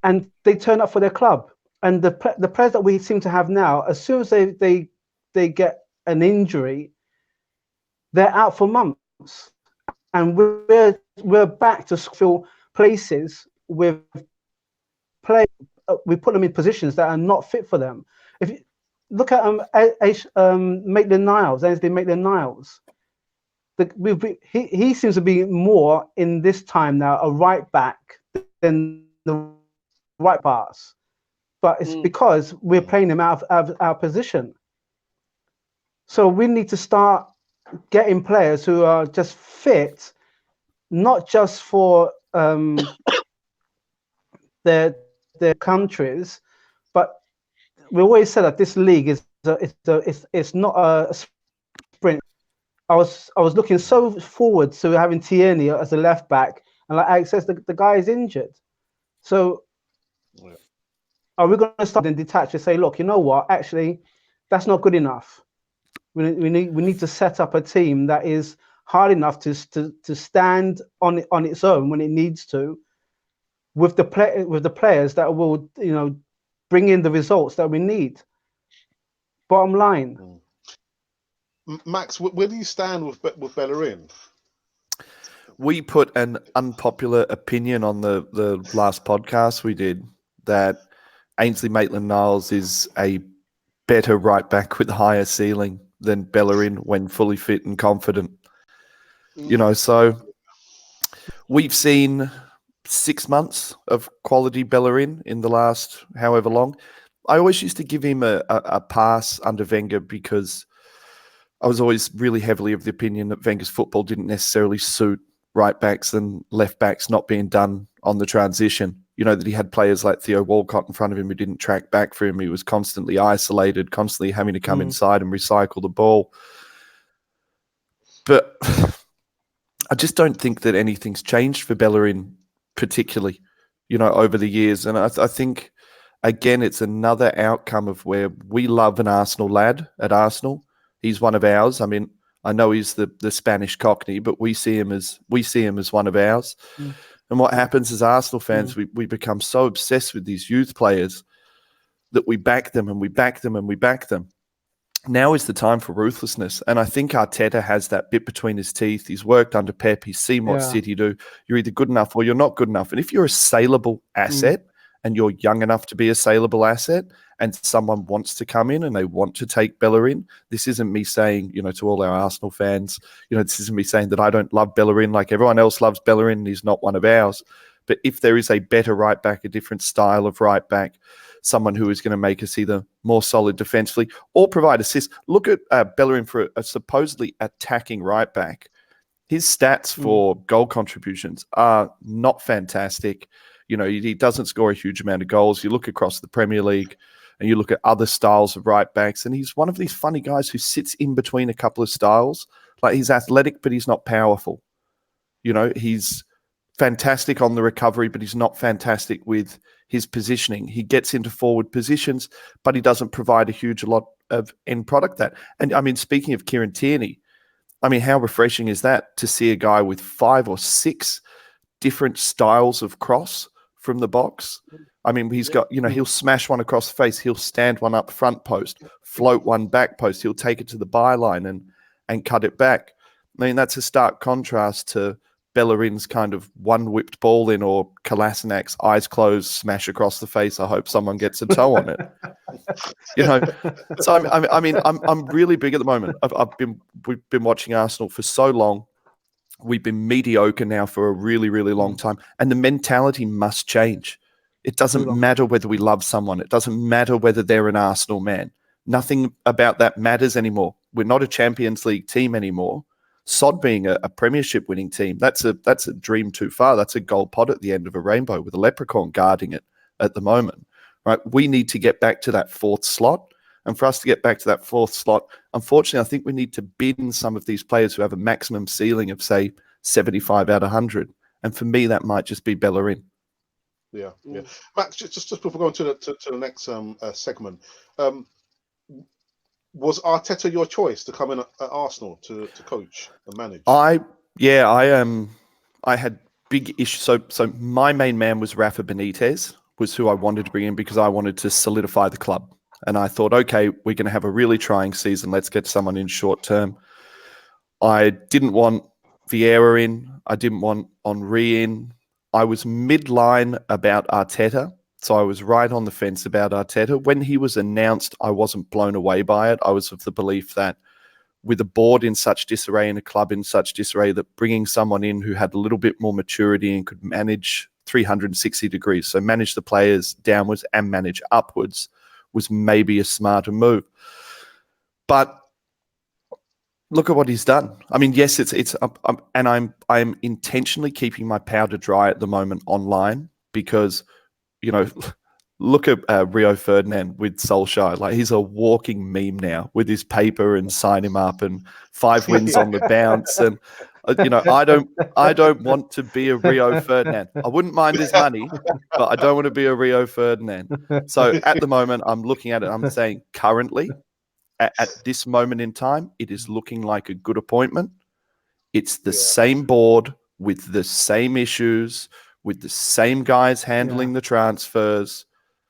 and they turn up for their club. And the players that we seem to have now, as soon as they get an injury, they're out for months, and we're back to fill places with play. We put them in positions that are not fit for them. If you look at Maitland-Niles, Ainsley Maitland-Niles, he seems to be more in this time now a right back than the right pass, but it's because we're playing him out of our position. So we need to start getting players who are just fit, not just for their countries, but we always said that this league it's not a sprint. I was looking so forward to having Tierney as a left back, and like Alex says, the guy is injured. So are we going to start and detach and say, look, you know what? Actually, that's not good enough. We need to set up a team that is hard enough to stand on its own when it needs to, with the players that will bring in the results that we need. Bottom line. Max, where do you stand with Bellerin? We put an unpopular opinion on the last podcast we did that Ainsley Maitland-Niles is a better right back with higher ceiling than Bellerin when fully fit and confident. So we've seen 6 months of quality Bellerin in the last however long. I always used to give him a pass under Wenger because I was always really heavily of the opinion that Wenger's football didn't necessarily suit right backs and left backs not being done on the transition. That he had players like Theo Walcott in front of him who didn't track back for him. He was constantly isolated, constantly having to come inside and recycle the ball. But I just don't think that anything's changed for Bellerin particularly, over the years. And I think, again, it's another outcome of where we love an Arsenal lad at Arsenal. He's one of ours. I mean, I know he's the Spanish Cockney, but we see him as one of ours. And what happens as Arsenal fans, we become so obsessed with these youth players that we back them and we back them and we back them. Now is the time for ruthlessness. And I think Arteta has that bit between his teeth. He's worked under Pep. He's seen what City do. You're either good enough or you're not good enough. And if you're a saleable asset and you're young enough to be a saleable asset and someone wants to come in and they want to take Bellerin, this isn't me saying, to all our Arsenal fans, this isn't me saying that I don't love Bellerin like everyone else loves Bellerin and he's not one of ours. But if there is a better right back, a different style of right back, someone who is going to make us either more solid defensively or provide assists. Look at Bellerin for a supposedly attacking right back. His stats for goal contributions are not fantastic. He doesn't score a huge amount of goals. You look across the Premier League and you look at other styles of right backs, and he's one of these funny guys who sits in between a couple of styles. Like, he's athletic, but he's not powerful. He's fantastic on the recovery, but he's not fantastic with his positioning. He gets into forward positions, but he doesn't provide a huge lot of end product that. And I mean, speaking of Kieran Tierney, I mean, how refreshing is that to see a guy with 5 or 6 different styles of cross from the box? I mean, he's got, he'll smash one across the face. He'll stand one up front post, float one back post. He'll take it to the byline and cut it back. I mean, that's a stark contrast to Bellerin's kind of one whipped ball in, or Kolasinac's eyes closed, smash across the face. I hope someone gets a toe on it. So I'm really big at the moment. We've been watching Arsenal for so long. We've been mediocre now for a really, really long time, and the mentality must change. It doesn't matter whether we love someone. It doesn't matter whether they're an Arsenal man. Nothing about that matters anymore. We're not a Champions League team anymore. Sod being a premiership winning team, that's a dream too far. That's a gold pod at the end of a rainbow with a leprechaun guarding it at the moment, right? We need to get back to that 4th slot. And for us to get back to that 4th slot, unfortunately, I think we need to bin some of these players who have a maximum ceiling of, say, 75 out of 100. And for me, that might just be Bellerin. Yeah. Max, just before going to the next segment, was Arteta your choice to come in at Arsenal to coach and manage? I had big issues. So my main man was Rafa Benitez, was who I wanted to bring in because I wanted to solidify the club. And I thought, okay, we're going to have a really trying season. Let's get someone in short term. I didn't want Vieira in. I didn't want Henry in. I was midline about Arteta. So I was right on the fence about Arteta. When he was announced, I wasn't blown away by it. I was of the belief that with a board in such disarray and a club in such disarray, that bringing someone in who had a little bit more maturity and could manage 360 degrees, so manage the players downwards and manage upwards, was maybe a smarter move. But look at what he's done. I mean, yes, and I'm intentionally keeping my powder dry at the moment online because, look at Rio Ferdinand with Solskjaer. Like, he's a walking meme now with his paper and sign him up and 5 wins on the bounce. And, I don't want to be a Rio Ferdinand. I wouldn't mind his money, but I don't want to be a Rio Ferdinand. So at the moment, I'm looking at it. I'm saying currently, at this moment in time, it is looking like a good appointment. It's the same board with the same issues, with the same guys handling the transfers.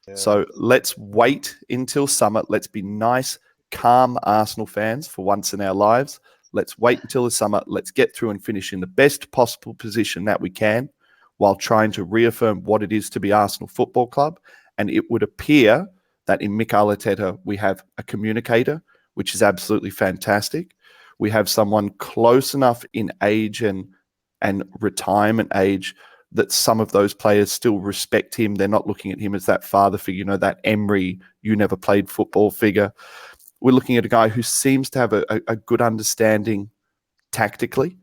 Yeah. So let's wait until summer. Let's be nice. calm Arsenal fans for once in our lives. Let's wait until the summer. Let's get through and finish in the best possible position that we can while trying to reaffirm what it is to be Arsenal Football Club. And it would appear that in Mikel Arteta, we have a communicator, which is absolutely fantastic. We have someone close enough in age and retirement age that some of those players still respect him. They're not looking at him as that father figure, that Emery, you never played football figure. We're looking at a guy who seems to have a good understanding tactically.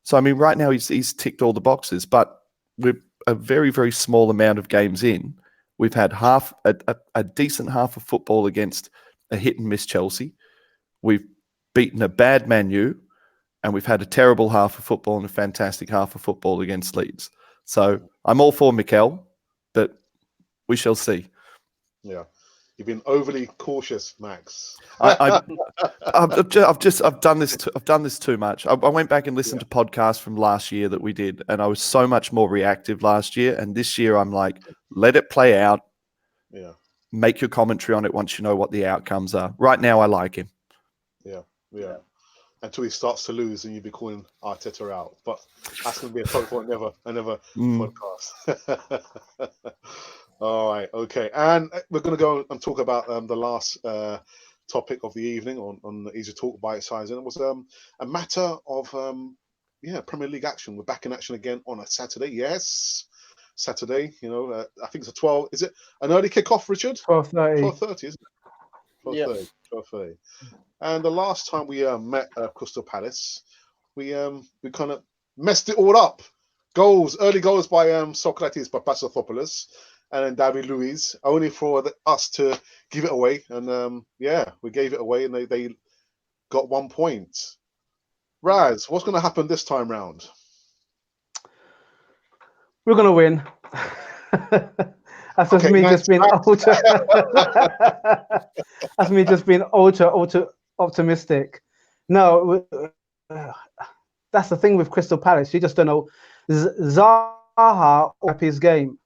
So, I mean, right now he's ticked all the boxes, but we're a very, very small amount of games in. We've had a decent half of football against a hit and miss Chelsea. We've beaten a bad Man U, and we've had a terrible half of football and a fantastic half of football against Leeds. So I'm all for Mikel, but we shall see. Yeah. You've been overly cautious, Max. I've done this too much. I went back and listened to podcasts from last year that we did, and I was so much more reactive last year. And this year, I'm like, let it play out. Yeah. Make your commentary on it once you know what the outcomes are. Right now, I like him. Yeah. Until he starts to lose, and you'll be calling Arteta out. But that's going to be a total another podcast. All right, okay, and we're going to go and talk about the last topic of the evening on Easy Talk Bitesize, and it was a matter of Premier League action. We're back in action again on a Saturday. Yes, Saturday. I think it's a 12. Is it an early kickoff, Richard? 12:30. 12:30, isn't it? 12:30. And the last time we met Crystal Palace, we kind of messed it all up. Early goals by Socrates Papastathopoulos. And then David Luiz, only for us to give it away. And we gave it away, and they got 1 point. Raz, what's going to happen this time round? We're going to win. That's just me just being ultra. That's me just being ultra optimistic. No, that's the thing with Crystal Palace. You just don't know. Zaha up his game.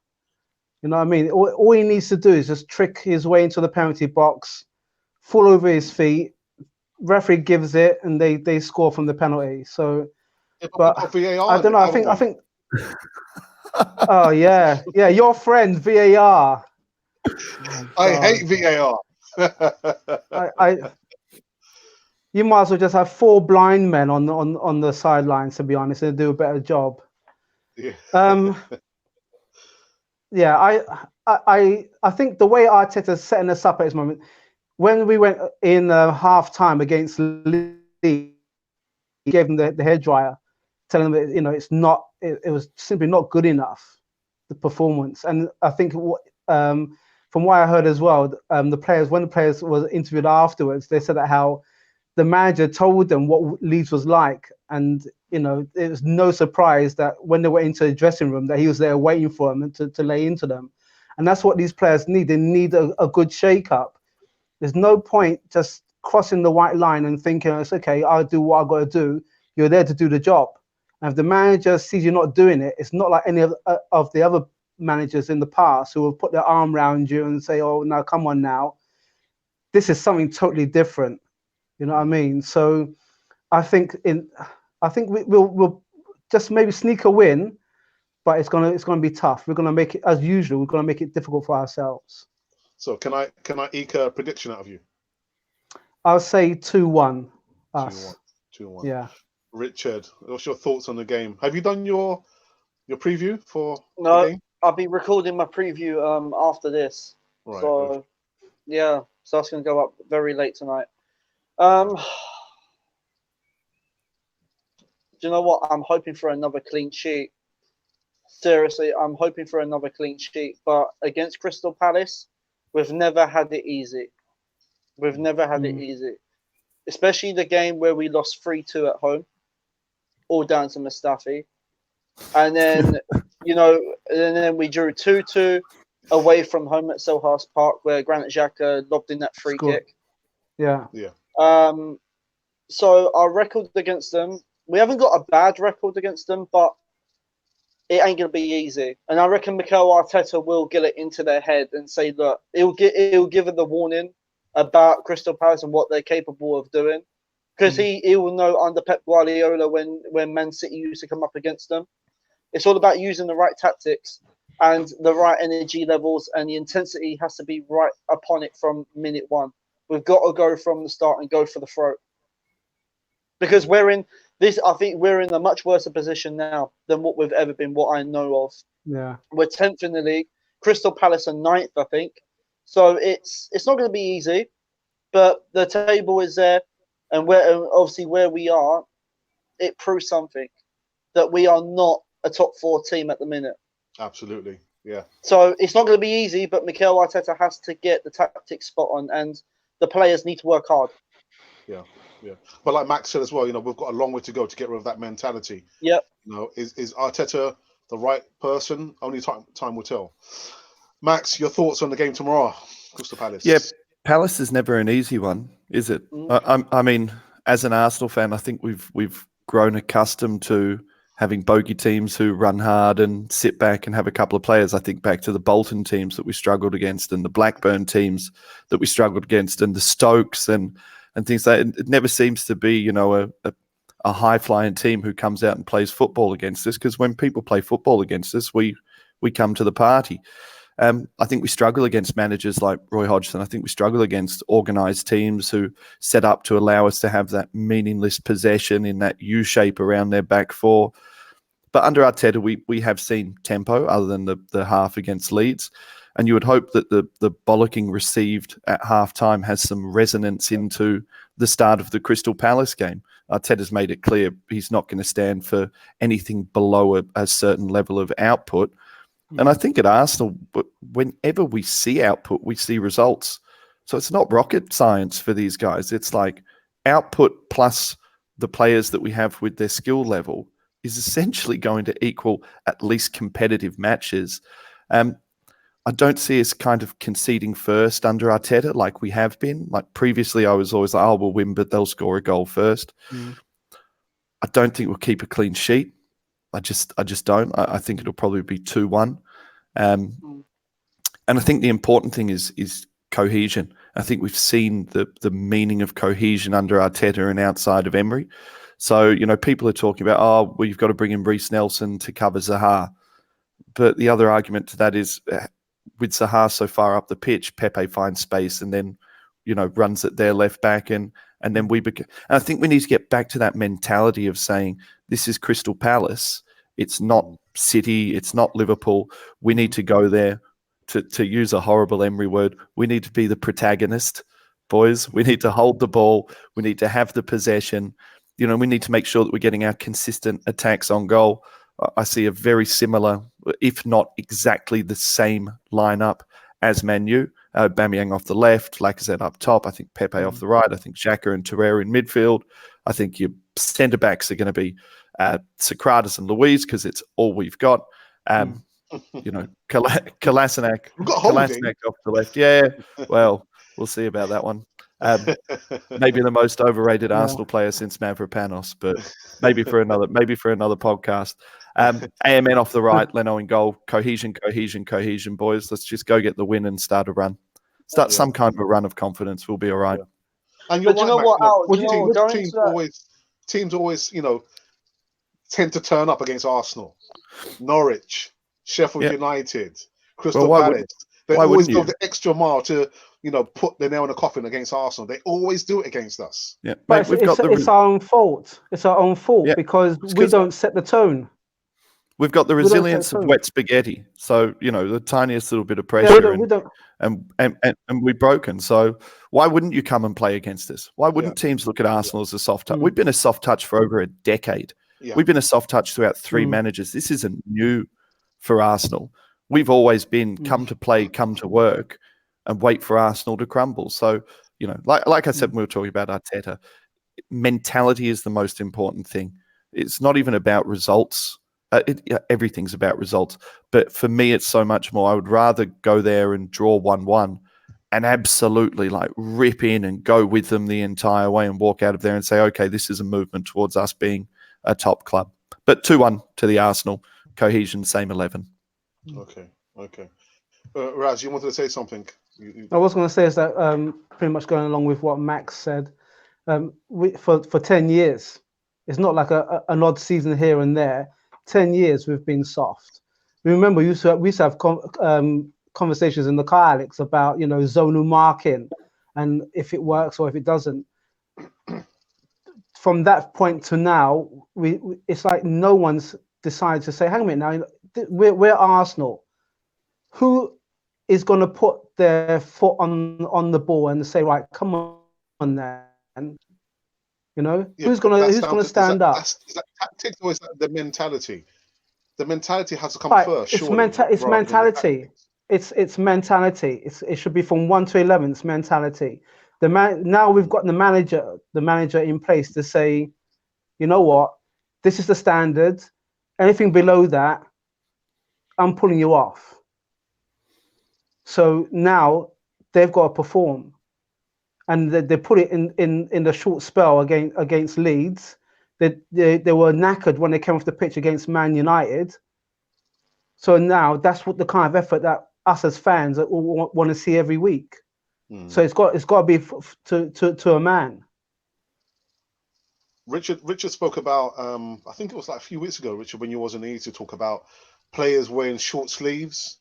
You know what I mean? All he needs to do is just trick his way into the penalty box, fall over his feet. Referee gives it, and they score from the penalty. So, but VAR, I don't know. I think. Oh yeah. Your friend VAR. I hate VAR. You might as well just have 4 blind men on the sidelines, to be honest, and do a better job. Yeah. I think the way Arteta's setting us up at this moment, when we went in half time against Leeds, he gave them the hairdryer, telling them that it's not, it was simply not good enough, the performance. And I think from what I heard as well, when the players were interviewed afterwards, they said that how the manager told them what Leeds was like, and it was no surprise that when they went into the dressing room that he was there waiting for them to lay into them. And that's what these players need. They need a good shake-up. There's no point just crossing the white line and thinking, it's okay, I'll do what I've got to do. You're there to do the job. And if the manager sees you're not doing it, it's not like any of the other managers in the past who will put their arm around you and say, oh, now come on now. This is something totally different. You know what I mean? So I think we'll just maybe sneak a win, but it's gonna be tough. We're gonna make it, as usual, we're gonna make it difficult for ourselves. So can I eke a prediction out of you? I'll say 2-1 us. 2-1. Yeah. Richard, what's your thoughts on the game? Have you done your preview for the game? I'll be recording my preview after this. Right. So okay. yeah, so that's gonna go up very late tonight. Do you know what? I'm hoping for another clean sheet. Seriously, I'm hoping for another clean sheet. But against Crystal Palace, we've never had it easy. We've never had it easy. Especially the game where we lost 3-2 at home, all down to Mustafi. And then, and then we drew 2-2 away from home at Selhurst Park, where Granit Xhaka lobbed in that free kick. Yeah. So our record against them, we haven't got a bad record against them, but it ain't gonna be easy. And I reckon Mikel Arteta will get it into their head and say, look, he'll give it the warning. about Crystal Palace and what they're capable of doing. Because he will know under Pep Guardiola when Man City used to come up against them. It's all about using the right tactics and the right energy levels, and the intensity has to be right upon it from minute one. We've got to go from the start and go for the throat. Because we're in this, I think we're in a much worse position now than what we've ever been, what I know of. Yeah. We're 10th in the league. Crystal Palace are 9th, I think. So it's not going to be easy, but the table is there, and obviously where we are, it proves something, that we are not a top 4 team at the minute. Absolutely, yeah. So it's not going to be easy, but Mikel Arteta has to get the tactics spot on, and the players need to work hard. Yeah, yeah. But like Max said as well, we've got a long way to go to get rid of that mentality. Yep. Is Arteta the right person? Only time will tell. Max, your thoughts on the game tomorrow, Crystal Palace? Yeah, Palace is never an easy one, is it? I mean, as an Arsenal fan, I think we've grown accustomed to having bogey teams who run hard and sit back and have a couple of players. I think back to the Bolton teams that we struggled against, and the Blackburn teams that we struggled against, and the Stokes and things like that. It never seems to be, a high-flying team who comes out and plays football against us, because when people play football against us, we come to the party. I think we struggle against managers like Roy Hodgson. I think we struggle against organised teams who set up to allow us to have that meaningless possession in that U shape around their back four. But under Arteta, we have seen tempo other than the half against Leeds. And you would hope that the bollocking received at halftime has some resonance into the start of the Crystal Palace game. Arteta's made it clear he's not going to stand for anything below a certain level of output. And I think at Arsenal, whenever we see output, we see results. So it's not rocket science for these guys. It's like output plus the players that we have with their skill level is essentially going to equal at least competitive matches. I don't see us kind of conceding first under Arteta like we have been. Like previously, I was always like, oh, we'll win, but they'll score a goal first. I don't think we'll keep a clean sheet. I just don't. I think it'll probably be 2-1. And I think the important thing is cohesion. I think we've seen the meaning of cohesion under Arteta and outside of Emery. So, people are talking about, oh, well, you've got to bring in Reece Nelson to cover Zaha. But the other argument to that is with Zaha so far up the pitch, Pepe finds space and then, runs at their left back. And then and I think we need to get back to that mentality of saying, this is Crystal Palace. It's not City. It's not Liverpool. We need to go there, to use a horrible Emery word. We need to be the protagonist, boys. We need to hold the ball. We need to have the possession. We need to make sure that we're getting our consistent attacks on goal. I see a very similar, if not exactly the same lineup as Man U. Aubameyang off the left, Lacazette up top. I think Pepe off the right. I think Xhaka and Torreira in midfield. I think your centre-backs are going to be Socrates and Luiz, because it's all we've got. Kolasinac off the left. Yeah, well, we'll see about that one. Maybe the most overrated Arsenal player since Mavropanos, but maybe for another podcast. AMN off the right, Leno in goal. Cohesion, boys. Let's just go get the win and start a run. Start some kind of a run of confidence. We'll be all right. And you're teams always, tend to turn up against Arsenal, Norwich, Sheffield United, Crystal Palace. They always go the extra mile to, put the nail in the coffin against Arsenal. They always do it against us. Yeah, but it's our own fault. It's our own fault because we don't set the tone. We've got the resilience of wet spaghetti. So, the tiniest little bit of pressure and we're broken. So why wouldn't you come and play against us? Why wouldn't teams look at Arsenal as a soft touch? We've been a soft touch for over a decade. Yeah. We've been a soft touch throughout 3 managers. This isn't new for Arsenal. We've always been come to play, come to work, and wait for Arsenal to crumble. So, like I said when we were talking about Arteta, mentality is the most important thing. It's not even about results. Everything's about results. But for me, it's so much more. I would rather go there and draw 1-1 and absolutely rip in and go with them the entire way and walk out of there and say, okay, this is a movement towards us being a top club. But 2-1 to the Arsenal. Cohesion, same 11. Okay. Raz, you wanted to say something? I was going to say is that pretty much going along with what Max said. For 10 years, it's not like an odd season here and there. 10 years we've been soft. Remember, we used to have conversations in the car, Alex, about zonal marking and if it works or if it doesn't. From that point to now, it's like no one's decided to say, hang a minute now, we're Arsenal. Who is going to put their foot on the ball and say, right, come on then? Who's gonna stand up? Is that tactics or is that the mentality? The mentality has to come first. It's mentality. It's mentality. It should be from 1 to 11. It's mentality. Now we've got the manager in place to say, you know what, this is the standard. Anything below that, I'm pulling you off. So now they've got to perform. And they put it in the short spell against Leeds. They were knackered when they came off the pitch against Man United. So now that's what the kind of effort that us as fans want to see every week. So it's got to be to a man. Richard spoke about I think it was like a few weeks ago, Richard, when you wasn't here to talk about players wearing short sleeves.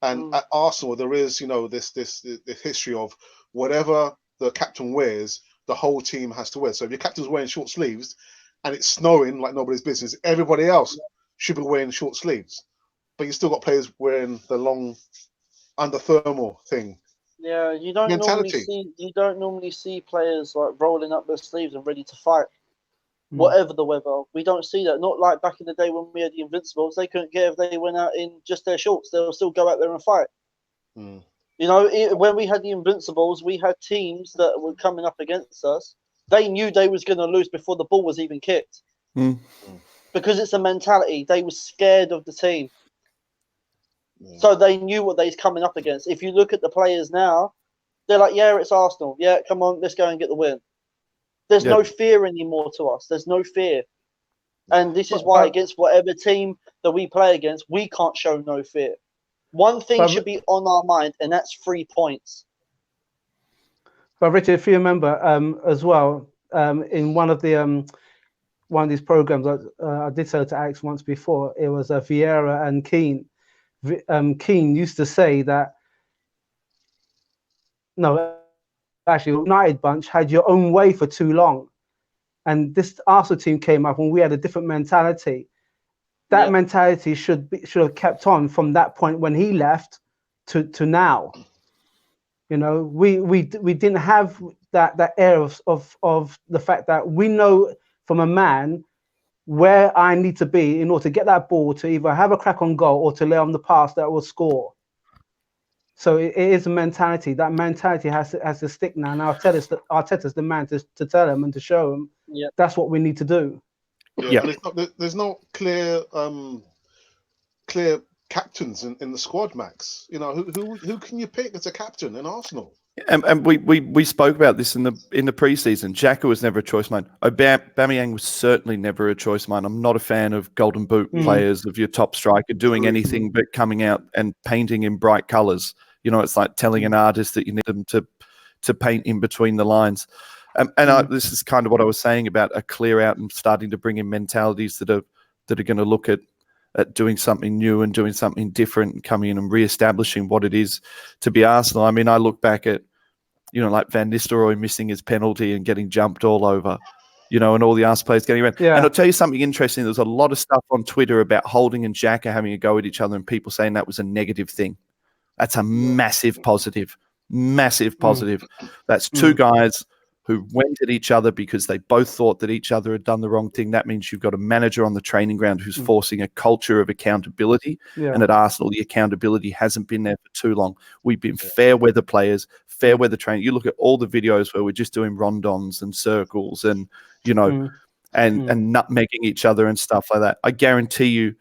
And at Arsenal, there is this history of whatever the captain wears, the whole team has to wear. So if your captain's wearing short sleeves and it's snowing like nobody's business, everybody else should be wearing short sleeves. But you still got players wearing the long under thermal thing. Yeah, you don't normally see players like rolling up their sleeves and ready to fight, whatever the weather. We don't see that. Not like back in the day when we had the Invincibles. They couldn't care if they went out in just their shorts. They'll still go out there and fight. When we had the Invincibles, we had teams that were coming up against us. They knew they was going to lose before the ball was even kicked. Because it's a mentality. They were scared of the team. So they knew what they was coming up against. If you look at the players now, they're like, yeah, it's Arsenal. Yeah, come on, let's go and get the win. There's no fear anymore to us. There's no fear. And this is why against whatever team that we play against, we can't show no fear. One thing should be on our mind, and that's 3 points. But Richard, if you remember as well, in one of these programs, I did say to Alex once before, it was Vieira and Keane. Keane used to say that, no, actually, United bunch had your own way for too long. And this Arsenal team came up and we had a different mentality. That mentality should have kept on from that point when he left to now. We didn't have that air of the fact that we know from a man where I need to be in order to get that ball to either have a crack on goal or to lay on the pass that will score. So it is a mentality. That mentality has to stick now. Now Arteta's the man to tell him and to show him that's what we need to do. And there's no clear captains in the squad, Max. Who can you pick as a captain in Arsenal? And we spoke about this in the preseason. Xhaka was never a choice of mine. Aubameyang was certainly never a choice of mine. I'm not a fan of golden boot players, of your top striker doing anything but coming out and painting in bright colours. It's like telling an artist that you need them to paint in between the lines. This is kind of what I was saying about a clear out and starting to bring in mentalities that are going to look at doing something new and doing something different and coming in and re-establishing what it is to be Arsenal. I mean, I look back at, like Van Nistelrooy missing his penalty and getting jumped all over, and all the Arsenal players getting around. Yeah. And I'll tell you something interesting. There's a lot of stuff on Twitter about Holding and Xhaka having a go at each other and people saying that was a negative thing. That's a massive positive. Massive positive. That's two guys who went at each other because they both thought that each other had done the wrong thing. That means you've got a manager on the training ground who's forcing a culture of accountability. Yeah. And at Arsenal, the accountability hasn't been there for too long. We've been fair weather players, fair weather training. You look at all the videos where we're just doing rondons and circles and, and nutmegging each other and stuff like that. I guarantee you,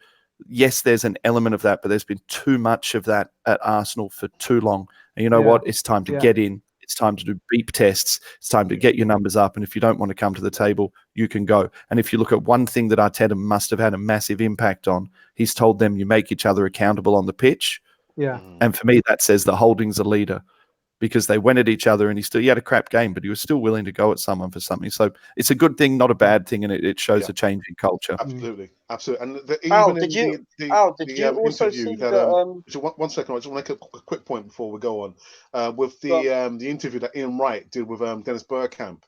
yes, there's an element of that, but there's been too much of that at Arsenal for too long. And you know what? It's time to get in. It's time to do beep tests. It's time to get your numbers up. And if you don't want to come to the table, you can go. And if you look at one thing that Arteta must have had a massive impact on, he's told them you make each other accountable on the pitch. Yeah. And for me, that says that Holding's a leader. because they went at each other, and he had a crap game, but he was still willing to go at someone for something. So it's a good thing, not a bad thing, and it shows a change in culture. Absolutely, absolutely. And Al, even did in did you also interview see that that? 1 second, I just want to make a quick point before we go on. With the interview that Ian Wright did with Dennis Bergkamp.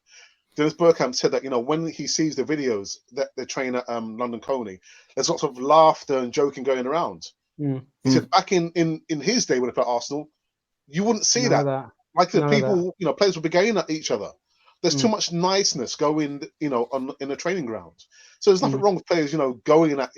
Dennis Bergkamp said that, when he sees the videos that they train at London Coney, there's lots of laughter and joking going around. He said back in his day when he played Arsenal, you wouldn't see that. Like the people, players would be going at each other. There's too much niceness going, in a training ground. So there's nothing wrong with players, going at,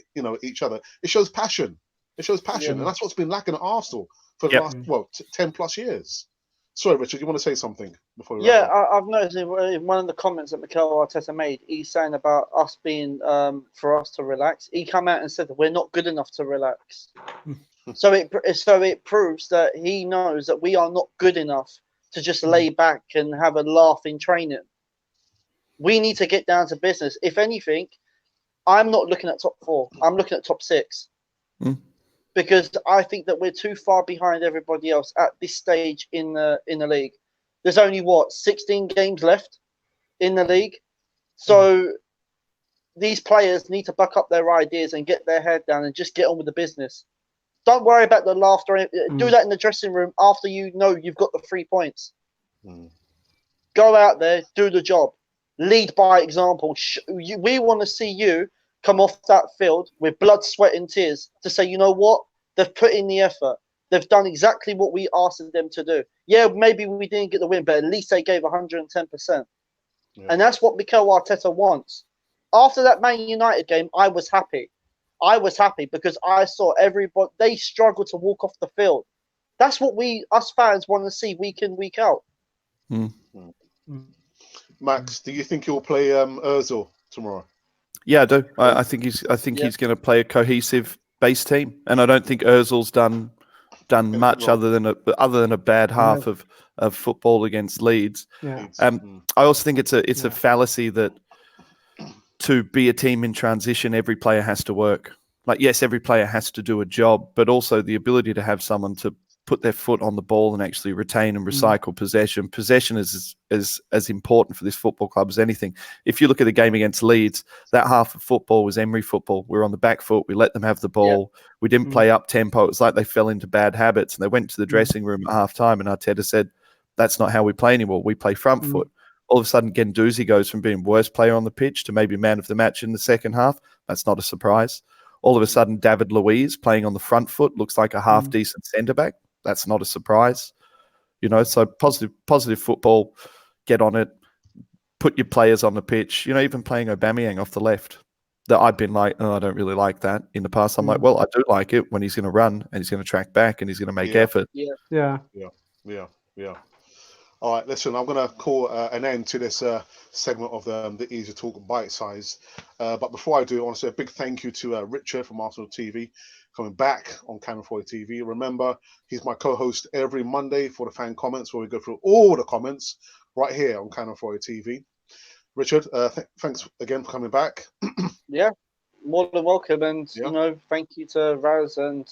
each other. It shows passion. It shows passion, and that's what's been lacking at Arsenal for the last 10 plus years. Sorry, Richard, you want to say something before we wrap up? I've noticed in one of the comments that Mikel Arteta made, he's saying about us being for us to relax. He come out and said that we're not good enough to relax. So it proves that he knows that we are not good enough to just lay back and have a laugh in training. We need to get down to business. If anything, I'm not looking at top 4. I'm looking at top 6. Because I think that we're too far behind everybody else at this stage in the league. There's only 16 games left in the league. So these players need to buck up their ideas and get their head down and just get on with the business. Don't worry about the laughter. Do that in the dressing room after you've got the 3 points. Go out there, do the job. Lead by example. We want to see you come off that field with blood, sweat, and tears to say, you know what? They've put in the effort. They've done exactly what we asked them to do. Yeah, maybe we didn't get the win, but at least they gave 110%. And that's what Mikel Arteta wants. After that Man United game, I was happy. I was happy because I saw everybody, they struggled to walk off the field. That's what us fans want to see week in, week out. Max, do you think you'll play Ozil tomorrow? Yeah, I do. I think he's going to play a cohesive base team, and I don't think Ozil's done much other than a bad half of football against Leeds. I also think it's a fallacy that to be a team in transition, every player has to work. Like, yes, every player has to do a job, but also the ability to have someone to put their foot on the ball and actually retain and recycle possession. Possession is as important for this football club as anything. If you look at the game against Leeds, that half of football was Emery football. We were on the back foot. We let them have the ball. We didn't play up tempo. It was like they fell into bad habits, and they went to the dressing room at half time, and Arteta said, that's not how we play anymore. We play front foot. All of a sudden, Guendouzi goes from being worst player on the pitch to maybe man of the match in the second half. That's not a surprise. All of a sudden, David Luiz playing on the front foot looks like a half-decent centre-back. That's not a surprise. So positive football, get on it, put your players on the pitch. Even playing Aubameyang off the left, that I've been like, oh, I don't really like that. In the past, I'm like, well, I do like it when he's going to run and he's going to track back and he's going to make effort. Yeah. All right, listen, I'm going to call an end to this segment of the Easy Talk Bite Size. But before I do, I want to say a big thank you to Richard from Arsenal TV coming back on Cannon Fodder TV. Remember, he's my co-host every Monday for the fan comments, where we go through all the comments right here on Cannon Fodder TV. Richard, thanks again for coming back. Yeah, more than welcome. And, thank you to Raz and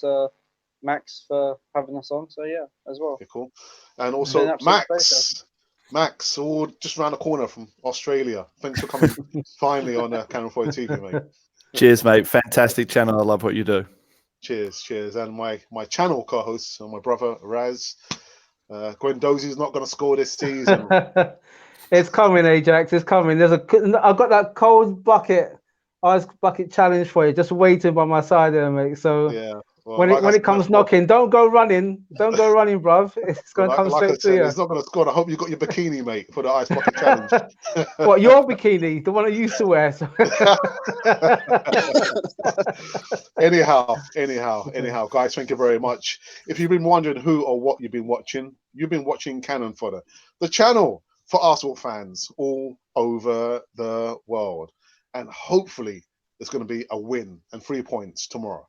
Max for having us on. So, yeah, as well. Okay, cool. And also, Max, just around the corner from Australia. Thanks for coming finally on Cannon Fodder TV, mate. Cheers, mate. Fantastic channel. I love what you do. Cheers. And my channel co-host, my brother Raz. Guendouzi's not going to score this season. It's coming, Ajax. It's coming. I've got that cold ice bucket challenge for you, just waiting by my side there, mate. So yeah. Well, when it comes knocking, don't go running, bruv. It's going to come straight to you. It's not going to score. I hope you got your bikini, mate, for the ice bucket challenge. What, your bikini? The one I used to wear. So. Anyhow, guys, thank you very much. If you've been wondering who or what you've been watching Cannon Fodder, the channel for Arsenal fans all over the world. And hopefully, there's going to be a win and 3 points tomorrow.